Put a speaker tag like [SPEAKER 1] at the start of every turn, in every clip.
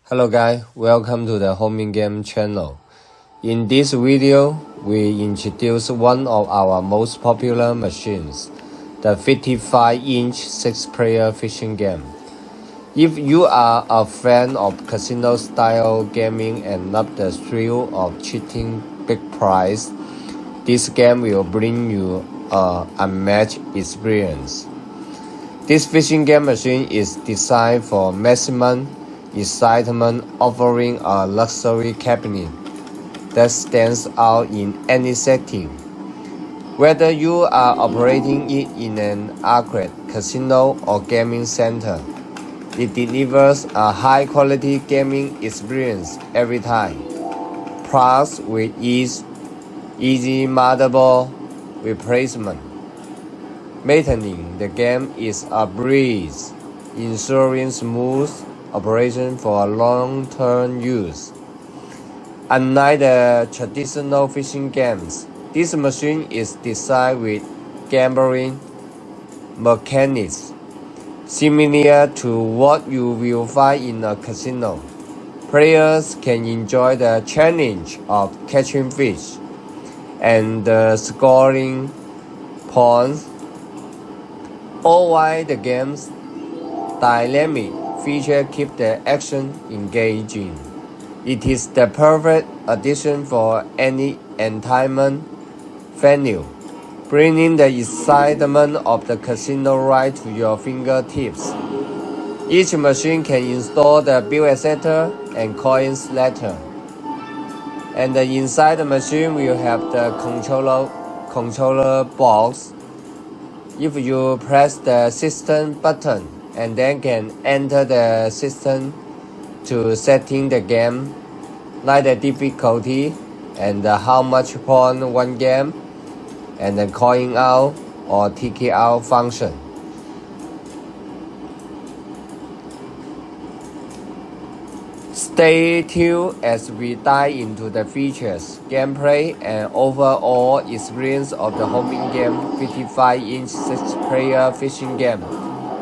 [SPEAKER 1] Hello guys, welcome to the Homing Game channel. In this video, we introduce one of our most popular machines, the 55-inch 6-player fishing game. If you are a fan of casino-style gaming and love the thrill of cheating big prize, this game will bring you an unmatched experience. This fishing game machine is designed for maximum excitement, offering a luxury cabinet that stands out in any setting. Whether you are operating it in an arcade, casino, or gaming center, it delivers a high-quality gaming experience every time. Plus, with easy motherboard replacement, maintaining the game is a breeze, ensuring smooth operation for long-term use. Unlike the traditional fishing games, this machine is designed with gambling mechanics similar to what you will find in a casino. Players can enjoy the challenge of catching fish and scoring points, all while the game's dynamic feature keep the action engaging. It is the perfect addition for any entertainment venue, bringing the excitement of the casino right to your fingertips. Each machine can install the bill acceptor and coin selector, and inside the machine will have the controller box. If you press the system button, and then can enter the system to setting the game, like the difficulty and how much point one game, and the coin out or ticket out function. Stay tuned as we dive into the features, gameplay, and overall experience of the Homing Game 55-inch 6-player fishing game.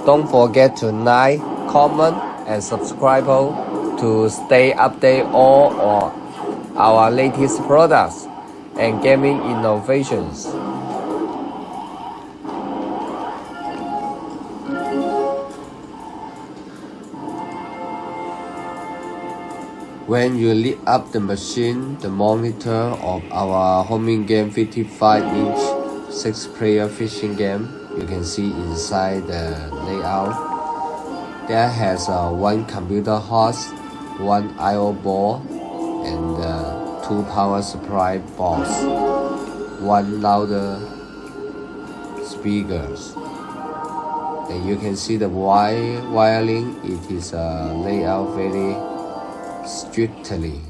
[SPEAKER 1] Don't forget to like, comment, and subscribe to stay updated on our latest products and gaming innovations. When you lit up the machine, the monitor of our Homing Game 55-inch 6-player fishing game, you can see inside the layout, there has one computer host, one I/O board, and 2 power supply box, 1 louder speakers. And you can see the wiring. It is laid out very strictly.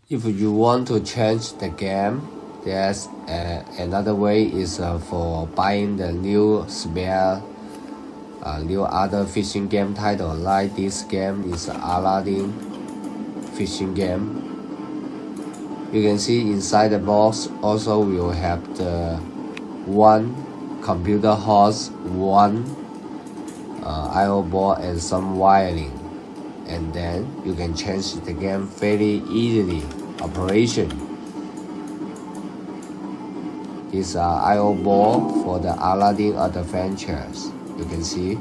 [SPEAKER 1] If you want to change the game, there's another way is for buying the new spare, new other fishing game title. Like this game is Aladdin fishing game. You can see inside the box also will have the 1 computer host, 1 I/O board, and some wiring. And then you can change the game very easily. Operation. This I/O board for the Aladdin adventures. You can see.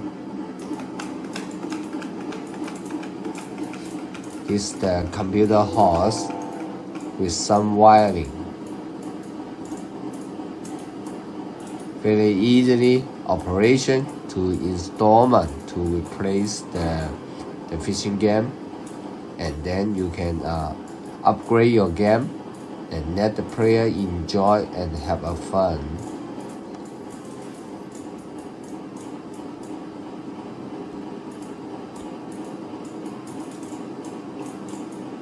[SPEAKER 1] This is the computer host with some wiring. Very easily operation to installment to replace the fishing game, and then you can upgrade your game and let the player enjoy and have a fun.